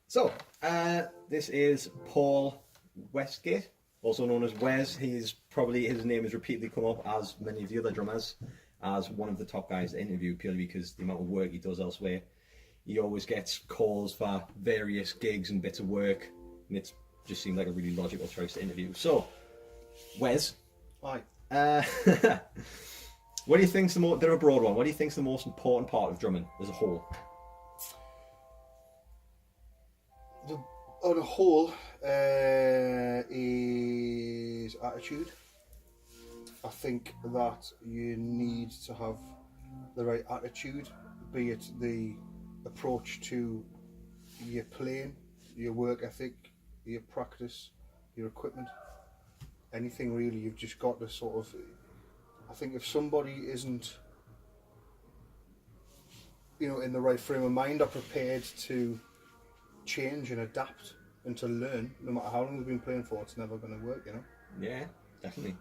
So, this is Paul Westgate, also known as Wez. His name has repeatedly come up, as many of the other drummers, as one of the top guys to interview, purely because the amount of work he does elsewhere. He always gets calls for various gigs and bits of work, and it just seemed like a really logical choice to interview. So, Wez, Hi. what do you think's they're a broad one, what do you think's the most important part of drumming as a whole? On a whole, is attitude. I think that you need to have the right attitude, be it the approach to your playing, your work ethic, your practice, your equipment, anything really. You've just got to sort of, I think if somebody isn't, in the right frame of mind or prepared to change and adapt and to learn, no matter how long they've been playing for, it's never going to work, Yeah, definitely.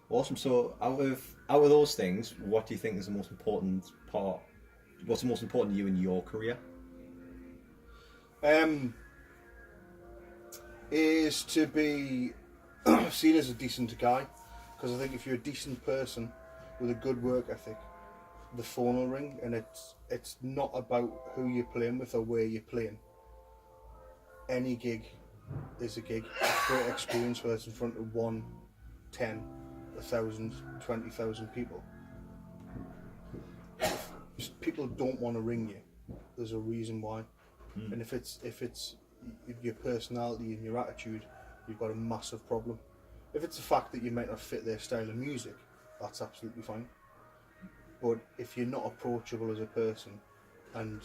Awesome. So out of those things, what do you think is the most important part? What's the most important to you in your career? Is to be seen as a decent guy, because I think if you're a decent person with a good work ethic, the phone will ring, and it's not about who you're playing with or where you're playing. Any gig is a gig. It's a great experience, whether it's in front of 1, 10, 1,000, 20,000 people. If people don't want to ring you, there's a reason why. And if it's your personality and your attitude, you've got a massive problem. If it's the fact that you might not fit their style of music, that's absolutely fine. But if you're not approachable as a person and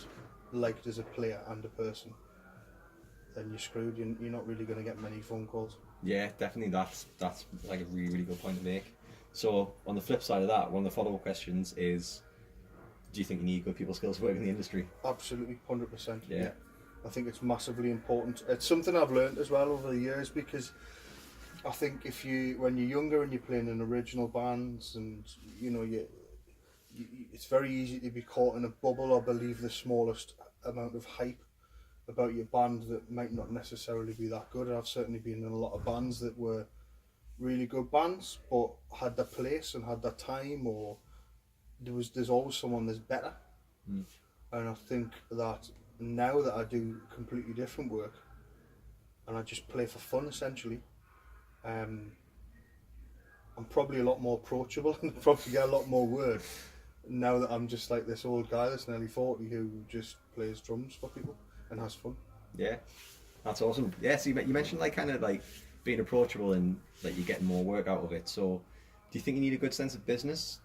liked as a player and a person, then you're screwed. You're not really going to get many phone calls. Yeah, definitely. That's like a really, really good point to make. So on the flip side of that, one of the follow-up questions is, do you think you need good people skills to work in the industry? Absolutely, 100%. Yeah. I think it's massively important. It's something I've learned as well over the years, because I think when you're younger and you're playing in original bands, and it's very easy to be caught in a bubble or believe the smallest amount of hype about your band that might not necessarily be that good. And I've certainly been in a lot of bands that were really good bands, but had their place and had their time, or there's always someone that's better. And I think that now that I do completely different work and I just play for fun essentially, I'm probably a lot more approachable and probably get a lot more work now that I'm just like this old guy that's nearly 40 who just plays drums for people and has fun. Yeah, that's awesome. Yeah, so you mentioned kind of being approachable and you're getting more work out of it. So, do you think you need a good sense of business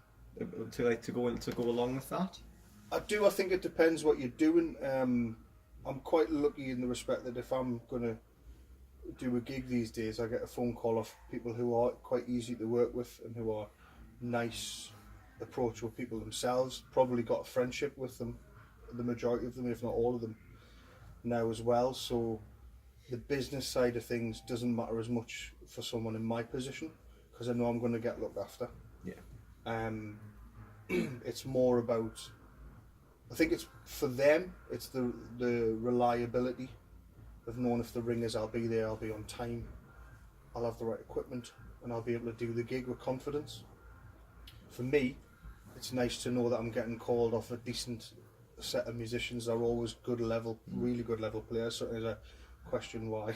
to go along with that? I do. I think it depends what you're doing. I'm quite lucky in the respect that if I'm gonna do a gig these days, I get a phone call off people who are quite easy to work with and who are nice, approachable people themselves. Probably got a friendship with them, the majority of them, if not all of them, now as well. So the business side of things doesn't matter as much for someone in my position, because I know I'm going to get looked after. Yeah. It's more about, I think it's for them, it's the reliability of knowing if the ringers, I'll be there, I'll be on time, I'll have the right equipment, and I'll be able to do the gig with confidence. For me, it's nice to know that I'm getting called off a decent set of musicians. They're always good level, really good level players. So there's a question why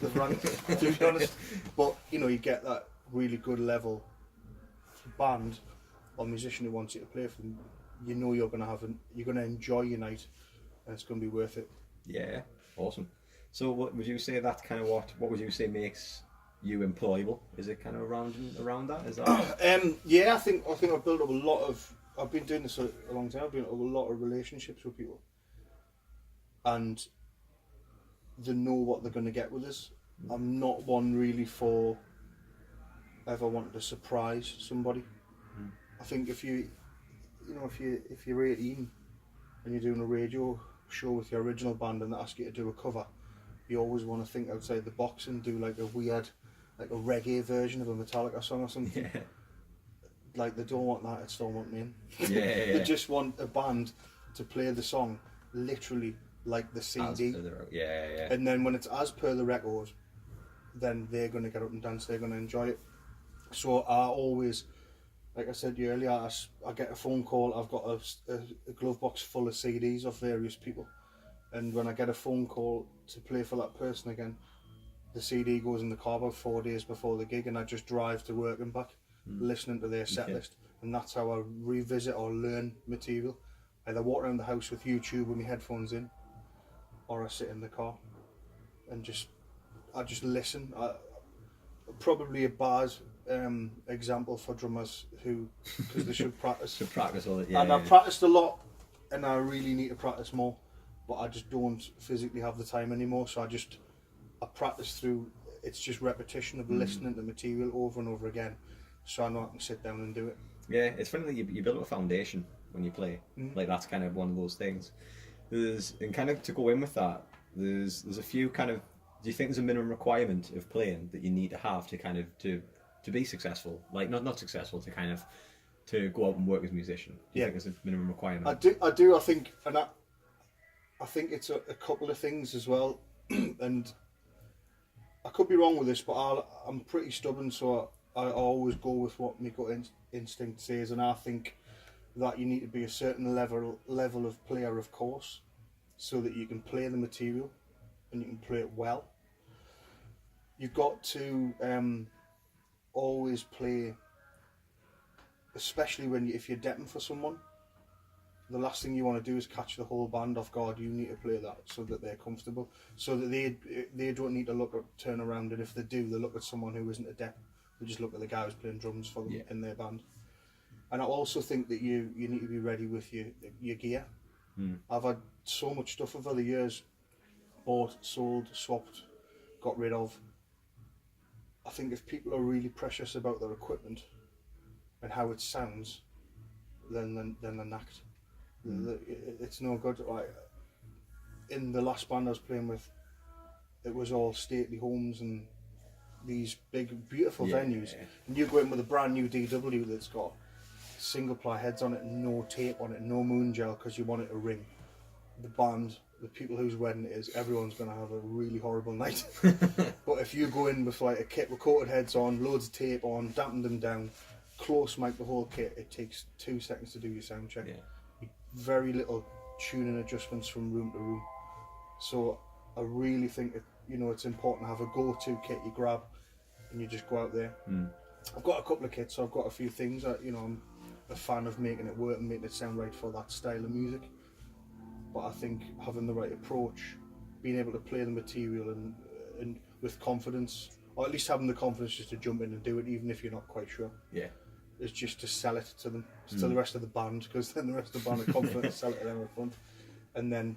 they've rang, to be honest. But you get that really good level band or musician who wants you to play for them. You know you're going to enjoy your night, and it's going to be worth it. Yeah, awesome. So what would you say that's kind of what would you say makes you employable? Is it kind of around that? Is that? Yeah, I think I've built up a lot of. I've been doing this a long time. I've built up a lot of relationships with people, and they know what they're going to get with us. I'm not one really for ever wanting to surprise somebody. I think if you're 18 and you're doing a radio show with your original band and they ask you to do a cover, you always want to think outside the box and do like a weird, like a reggae version of a Metallica song or something. Yeah. Like they don't want that at Stormont Main. Yeah. They just want a band to play the song literally like the As CD. per yeah. And then when it's as per the record, then they're going to get up and dance, they're going to enjoy it. So I always, like I said to you earlier, I get a phone call, I've got a glove box full of CDs of various people. And when I get a phone call to play for that person again, the CD goes in the car about 4 days before the gig, and I just drive to work and back, listening to their set list. And that's how I revisit or learn material. Either walk around the house with YouTube with my headphones in, or I sit in the car and I just listen. Probably a bad example for drummers because they should practice. Should practice all it. I've practiced a lot, and I really need to practice more, but I just don't physically have the time anymore. So I practice through. It's just repetition of listening to material over and over again, so I know I can sit down and do it. Yeah, it's funny that you build up a foundation when you play. Like that's kind of one of those things. And kind of to go in with that, there's a few kind of. Do you think there's a minimum requirement of playing that you need to have to kind of to be successful? Like not successful, to kind of to go out and work as a musician. Do you think there's a minimum requirement? I do. I think, and I think it's a couple of things as well, and I could be wrong with this, but I'm pretty stubborn, so I always go with what my gut instinct says, and I think that you need to be a certain level of player, of course, so that you can play the material and you can play it well. You've got to always play, especially if you're depping for someone. The last thing you want to do is catch the whole band off guard. You need to play that so that they're comfortable, so that they don't need to turn around, and if they do, they look at someone who isn't a dep. They just look at the guy who's playing drums for them in their band. And I also think that you need to be ready with your gear. I've had so much stuff over the years, bought, sold, swapped, got rid of. I think if people are really precious about their equipment and how it sounds, then they're knacked. It's no good. Like in the last band I was playing with, it was all stately homes and these big, beautiful venues, and you go in with a brand new DW that's got single ply heads on it, no tape on it, no moon gel because you want it to ring. The band, the people whose wedding it is, everyone's going to have a really horrible night. But if you go in with like a kit with coated heads on, loads of tape on, dampen them down, close mic the whole kit, it takes 2 seconds to do your sound check. Very little tuning adjustments from room to room. So I really think it's important to have a go-to kit you grab and you just go out there. I've got a couple of kits, so I've got a few things that I'm a fan of making it work and making it sound right for that style of music. But I think having the right approach, being able to play the material and with confidence, or at least having the confidence just to jump in and do it, even if you're not quite sure. Is just to sell it to them, to the rest of the band, because then the rest of the band are confident to sell it to them up front. And then,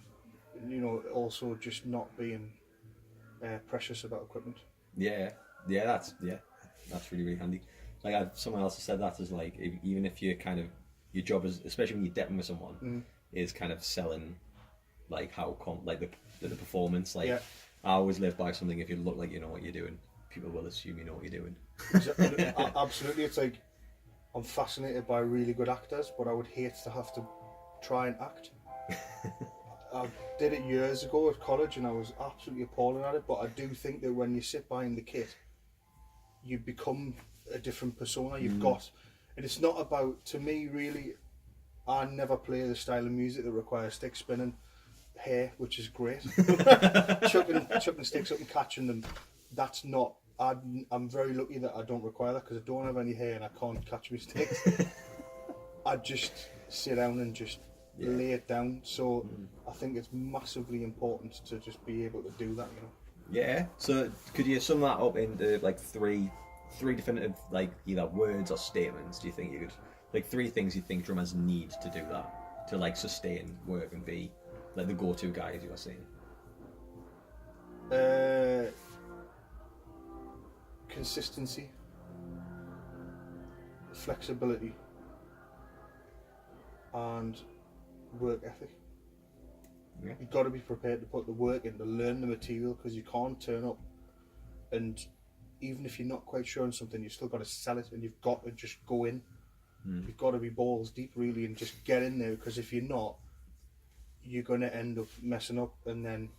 also just not being precious about equipment. That's really, really handy. Like someone else has said that as like, even if you kind of, your job is, especially when you're depping with someone, is kind of selling like how the performance. Like I always live by something: if you look like you know what you're doing, people will assume you know what you're doing. Absolutely, it's like I'm fascinated by really good actors, but I would hate to have to try and act. I did it years ago at college, and I was absolutely appalling at it. But I do think that when you sit behind the kit, you become a different persona. You've got, and it's not about, to me really, I never play the style of music that requires stick spinning, hair, which is great. chucking sticks up and catching them. That's not. I'm very lucky that I don't require that, because I don't have any hair and I can't catch my sticks. I just sit down and just lay it down. So I think it's massively important to just be able to do that. Yeah. So could you sum that up into like three definitive, like either words or statements? Do you think you could, like 3 things you think drummers need to do that, to like sustain work and be like the go-to guy, as you were saying? Consistency, flexibility, and work ethic. You've got to be prepared to put the work in to learn the material, because you can't turn up and, even if you're not quite sure on something, you've still got to sell it, and you've got to just go in. You've got to be balls deep really and just get in there, because if you're not, you're going to end up messing up, and then,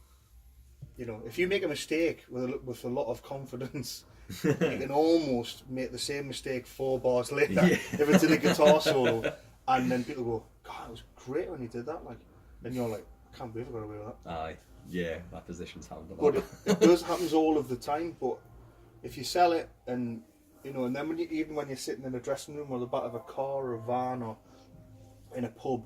you know, if you make a mistake with a lot of confidence, you can almost make the same mistake 4 bars later if it's in a guitar solo, and then people go, God, it was great when you did that, like, and you're like, I can't believe I got away with that. Aye, yeah, that position's happened a lot. But it happens all of the time. But if you sell it, and you know, and then even when you're sitting in a dressing room or the back of a car or a van or in a pub,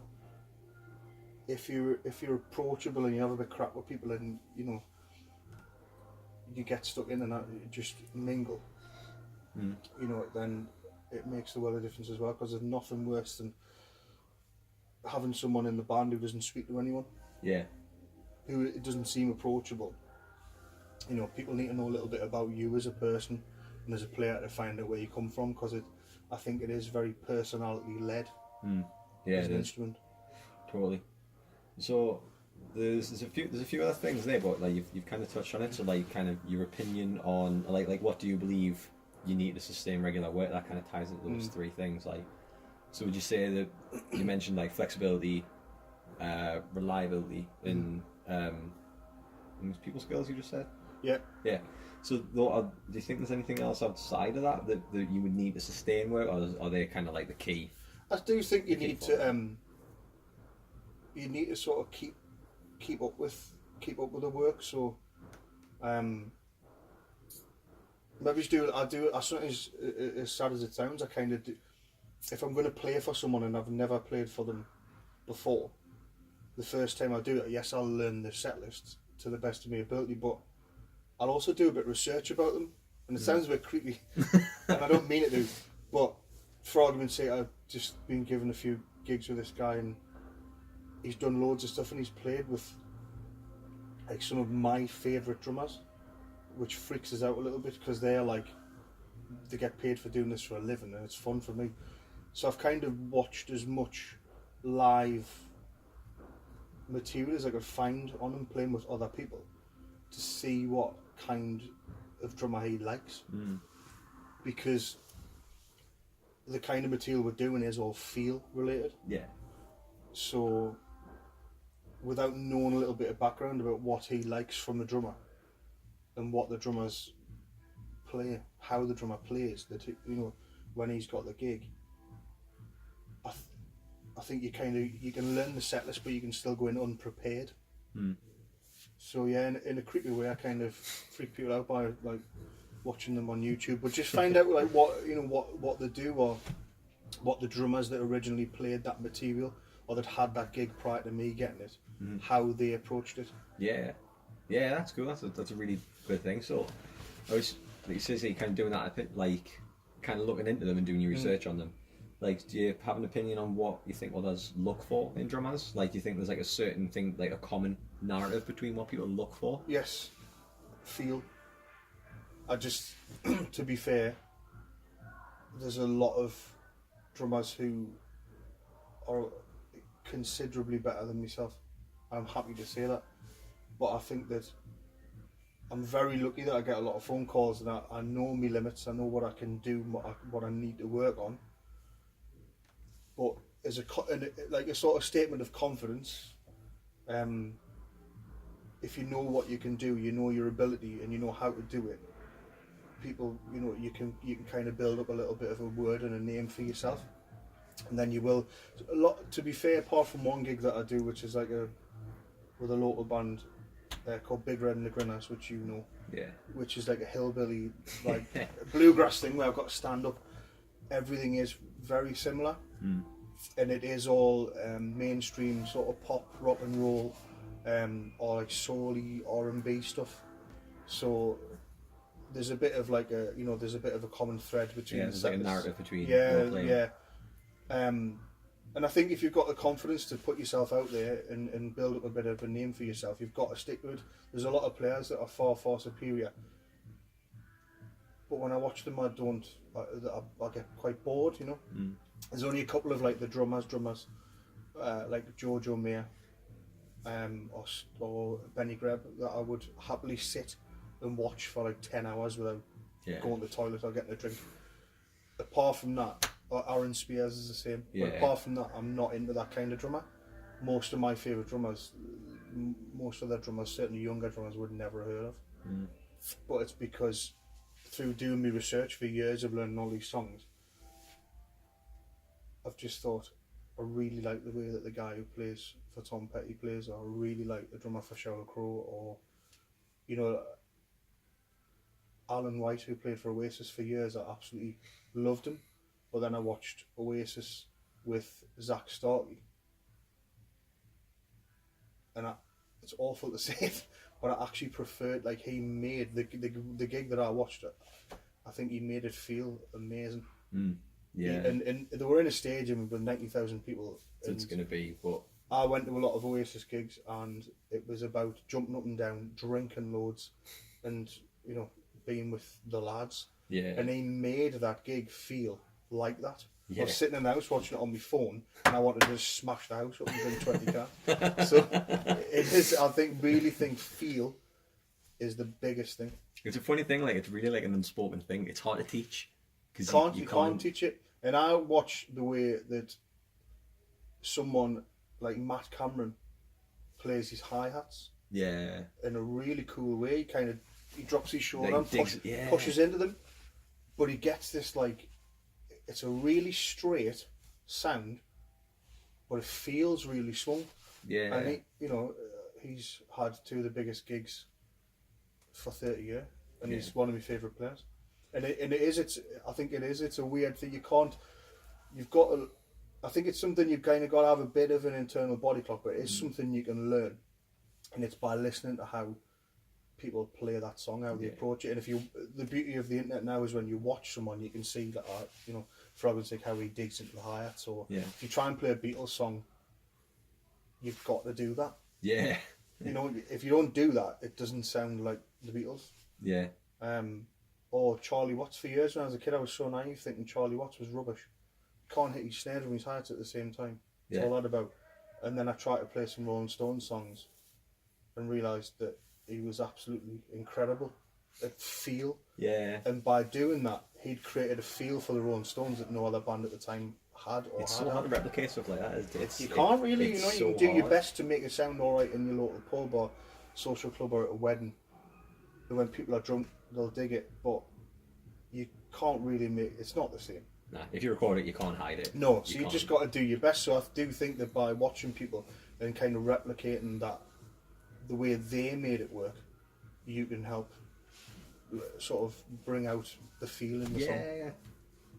if you're approachable and you have a bit of crap with people, and you know, you get stuck in and out, you just mingle, you know, then it makes the world of difference as well, because there's nothing worse than having someone in the band who doesn't speak to anyone. Yeah. Who it doesn't seem approachable. You know, people need to know a little bit about you as a person and as a player to find out where you come from, because I think it is very personality led. Yeah, as it an is. instrument. Totally. So there's a few other things there, but like you've kind of touched on it. So like kind of your opinion on like what do you believe you need to sustain regular work? That kind of ties into those 3 things. Like, so would you say that you mentioned like flexibility, reliability, and people skills? You just said. Yeah. Yeah. So do you think there's anything else outside of that that you would need to sustain work, or are they kind of like the key? I do think you need to sort of keep up with the work. So maybe I certainly, as sad as it sounds, I kind of do. If I'm going to play for someone and I've never played for them before, the first time I do it, yes, I'll learn the set list to the best of my ability, but I'll also do a bit of research about them. And it sounds a bit creepy, and I don't mean it to, but for argument's sake, I've just been given a few gigs with this guy, and he's done loads of stuff, and he's played with like some of my favourite drummers, which freaks us out a little bit, because they're like, they get paid for doing this for a living, and it's fun for me. So I've kind of watched as much live material as I could find on him playing with other people, to see what kind of drummer he likes, because the kind of material we're doing is all feel related. Yeah. So without knowing a little bit of background about what he likes from the drummer and what the drummers play, how the drummer plays, that, you know, when he's got the gig, I think you can learn the set list, but you can still go in unprepared. So yeah, in a creepy way, I kind of freak people out by like watching them on YouTube, but just find out like what they do, or what the drummers that originally played that material or that had that gig prior to me getting it, how they approached it. Yeah, that's cool. That's a really good thing. So, I was like you say, you're kind of doing that, like kind of looking into them and doing your research on them. Like, do you have an opinion on what you think others look for in drummers? Like, do you think there's like a certain thing, like a common narrative between what people look for? Yes, feel. I just, to be fair, there's a lot of drummers who are considerably better than myself. I'm happy to say that, but I think that I'm very lucky that I get a lot of phone calls, and I know my limits. I know what I can do, what I need to work on. But as a sort of statement of confidence, if you know what you can do, you know your ability, and you know how to do it, people, you know, you can kind of build up a little bit of a word and a name for yourself, and then you will. A lot, to be fair, apart from one gig that I do, which is like with a local band called Big Red and the Grinners, which you know, which is like a hillbilly, like bluegrass thing where I've got to stand up. Everything is very similar, and it is all mainstream sort of pop, rock and roll, or like soul-y R&B stuff. So there's a bit of like there's a bit of a common thread between. Yeah, there's like a narrative between. And I think if you've got the confidence to put yourself out there and build up a bit of a name for yourself, you've got to stick to it. There's a lot of players that are far, far superior, but when I watch them, I get quite bored, you know. There's only a couple of like the drummers, like Jojo Mayer, or Benny Greb, that I would happily sit and watch for like 10 hours without going to the toilet or getting a drink. Apart from that, or Aaron Spears is the same. But apart from that, I'm not into that kind of drummer. most of my favourite drummers, most of the drummers, certainly younger drummers, would never have heard of. But it's because through doing my research for years of learning all these songs, I've just thought, I really like the way that the guy who plays for Tom Petty plays, or I really like the drummer for Sheryl Crow, or, you know, Alan White, who played for Oasis for years. I absolutely loved him. But then I watched Oasis with Zach Starkey. And it's awful to say it, but I actually preferred, like, he made the gig that I watched it. I think he made it feel amazing. Yeah. And they were in a stadium with 90,000 people. So it's going to be, but I went to a lot of Oasis gigs, and it was about jumping up and down, drinking loads, and, you know, being with the lads. Yeah. And he made that gig feel like that. Yeah. I was sitting in the house watching it on my phone, and I wanted to just smash the house up and drink 20 cans. So it is, I really think feel is the biggest thing. It's a funny thing, like, it's really like an unspoken thing. It's hard to teach. Because You can't teach it. And I watch the way that someone like Matt Cameron plays his hi-hats. Yeah. In a really cool way. He drops his shoulder Like and pushes into them. But he gets this, like, it's a really straight sound, but it feels really swung. Yeah. And he's had two of the biggest gigs for 30 years, and he's one of my favourite players. And I think it's a weird thing. I think it's something you've kind of got to have a bit of an internal body clock, but it is something you can learn, and it's by listening to how people play that song, how they approach it. And the beauty of the internet now is when you watch someone, you can see that, for argument's sake, how he digs into the hi-hats. Or if you try and play a Beatles song, you've got to do that. Yeah. If you don't do that, it doesn't sound like the Beatles. Yeah. Or Charlie Watts. For years when I was a kid, I was so naive thinking Charlie Watts was rubbish. Can't hit his snare and his hi-hats at the same time. That's all that about. And then I tried to play some Rolling Stones songs and realised that he was absolutely incredible at feel. Yeah. And by doing that, he'd created a feel for the Rolling Stones that no other band at the time had. It's so hard to replicate stuff like that. You can't really. You can do your best to make it sound alright in your local pub or social club or at a wedding. And when people are drunk, they'll dig it. But you can't really it's not the same. Nah, if you record it, you can't hide it. No, so you just got to do your best. So I do think that by watching people and kind of replicating that, the way they made it work, you can help sort of bring out the feel in the song.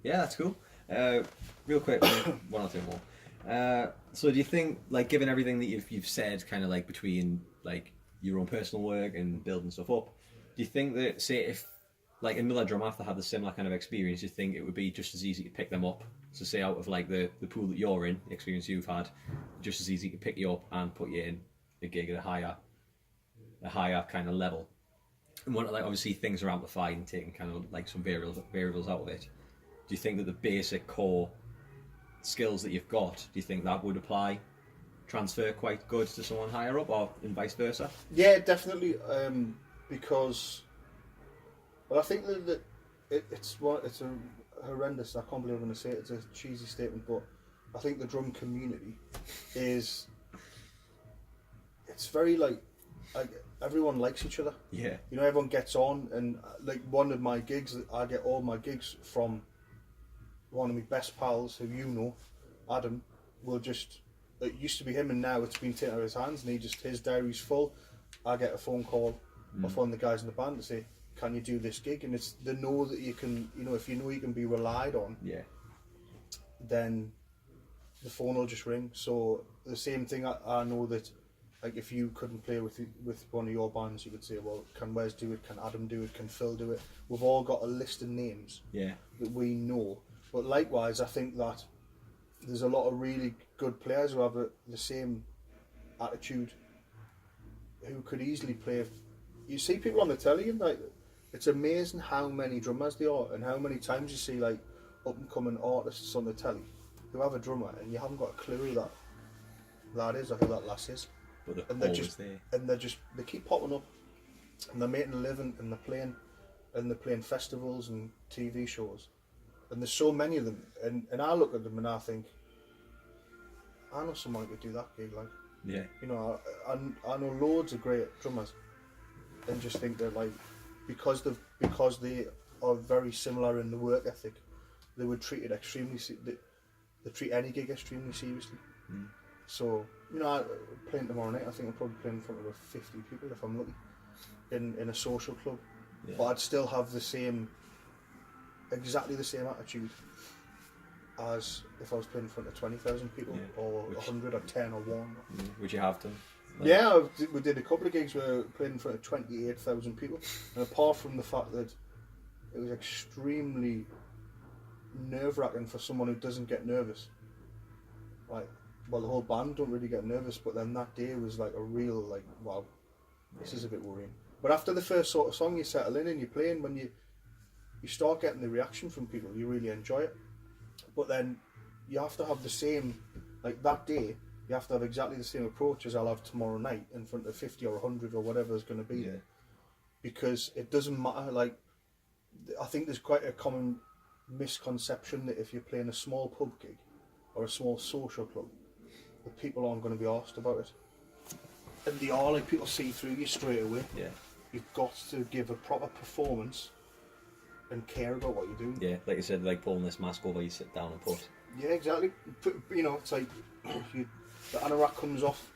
Yeah, that's cool. Real quick, one or two more. So do you think, like, given everything that you've said, kind of like between like your own personal work and building stuff up, do you think that, say, if like another drummer after had the similar kind of experience, do you think it would be just as easy to pick them up? So say out of like the pool that you're in, the experience you've had, just as easy to pick you up and put you in a gig at a higher kind of level. And one, like, obviously things are amplified and taking kind of like some variables out of it. Do you think that the basic core skills that you've got, do you think that would transfer quite good to someone higher up, or and vice versa? Yeah, definitely. Because, well, I think that it's a horrendous. I can't believe I'm going to say it. It's a cheesy statement, but I think the drum community is. It's very like everyone likes each other. Yeah. Everyone gets on, and like one of my gigs, I get all my gigs from one of my best pals, who Adam, will just. It used to be him, and now it's been taken out of his hands, and his diary's full. I get a phone call off one of the guys in the band to say, "Can you do this gig?" And they know that you can. If you know you can be relied on. Yeah. Then the phone will just ring. So the same thing. I know that. Like, if you couldn't play with one of your bands, you could say, well, can Wes do it? Can Adam do it? Can Phil do it? We've all got a list of names that we know. But likewise, I think that there's a lot of really good players who have the same attitude, who could easily play. You see people on the telly, and like, it's amazing how many drummers there are, and how many times you see like up and coming artists on the telly who have a drummer, and you haven't got a clue who that is, or who that lass is. But they're always there. And they keep popping up, and they're making a living, and they're playing festivals and TV shows, and there's so many of them, and I look at them and I think, I know someone who could do that gig, like, Yeah. you know, I know loads of great drummers, and just think that, like, because they are very similar in the work ethic, they would treat it extremely. They treat any gig extremely seriously. Mm. So, you know, playing tomorrow night, I think I'm probably playing in front of about 50 people if I'm lucky, in a social club. Yeah. But I'd still have exactly the same attitude as if I was playing in front of 20,000 people, Yeah. or 100 or 10 or 1. Would you have done? Like, Yeah, we did a couple of gigs where we played in front of 28,000 people, and apart from the fact that it was extremely nerve-wracking for someone who doesn't get nervous, like, well, the whole band don't really get nervous, but then that day was like a real, like, wow, this is a bit worrying. But after the first sort of song, you settle in and you're playing, when you start getting the reaction from people, you really enjoy it. But then you have to have the same, like, that day, you have to have exactly the same approach as I'll have tomorrow night in front of 50 or 100 or whatever is going to be there. Because it doesn't matter, like, I think there's quite a common misconception that if you're playing a small pub gig or a small social club, that people aren't going to be asked about it. And they are, like, people see through you straight away. Yeah. You've got to give a proper performance and care about what you're doing. Yeah, like you said, like pulling this mask over, you sit down and put. Yeah, exactly. You know, it's like the anorak comes off,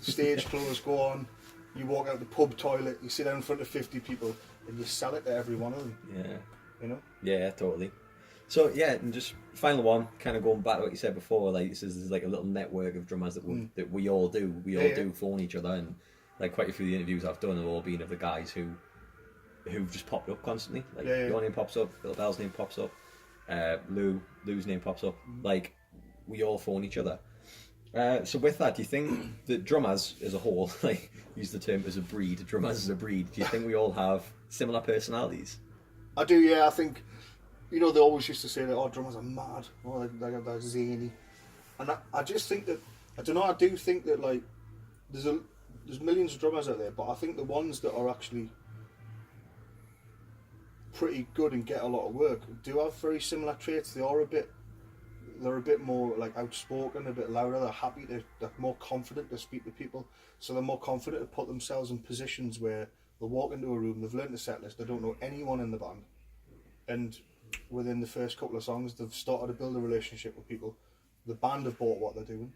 stage clothes go on, you walk out the pub toilet, you sit down in front of 50 people, and you sell it to every one of them. Yeah. You know? Yeah, totally. So yeah, and just final one, kind of going back to what you said before, like this is like a little network of drummers that we all do. We all do phone each other, and like quite a few of the interviews I've done have all been of the guys who've just popped up constantly. Like your name pops up, Bill Bell's name pops up, Lou's name pops up. Like we all phone each other. So with that, do you think that drummers as a whole, like use the term as a breed, drummers as a breed, do you think we all have similar personalities? I do, yeah. I think, you know, they always used to say that, oh, drummers are mad, or they're zany. And I just think that, I don't know, I do think that, like, there's millions of drummers out there, but I think the ones that are actually pretty good and get a lot of work do have very similar traits. They're a bit more, like, outspoken, a bit louder, they're happy, they're more confident to speak to people, so they're more confident to put themselves in positions where they'll walk into a room, they've learned the set list, they don't know anyone in the band, and within the first couple of songs they've started to build a relationship with people, the band have bought what they're doing,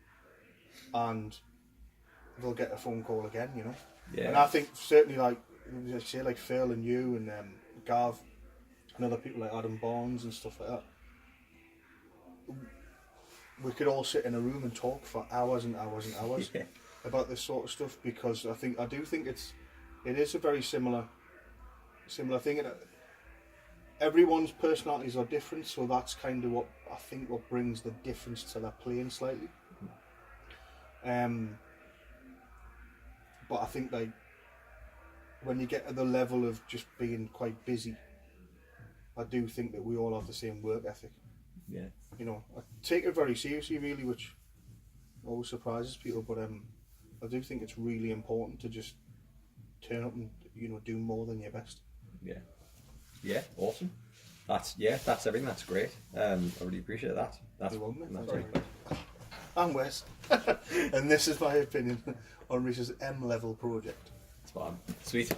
and they'll get a phone call again, you know. Yeah. And I think certainly, like, say, like Phil and you and Gav and other people like Adam Barnes and stuff like that, we could all sit in a room and talk for hours and hours and hours about this sort of stuff, because I do think it is a very similar thing, and everyone's personalities are different, so that's kind of what I think what brings the difference to their playing slightly. But I think, like, when you get to the level of just being quite busy, I do think that we all have the same work ethic. Yeah. You know, I take it very seriously, really, which always surprises people, but I do think it's really important to just turn up and, you know, do more than your best. Yeah. Yeah, awesome. That's everything. That's great. I really appreciate that. That's Sorry. I'm Wes, and this is my opinion on Reese's M-level project. Spot on. Sweet.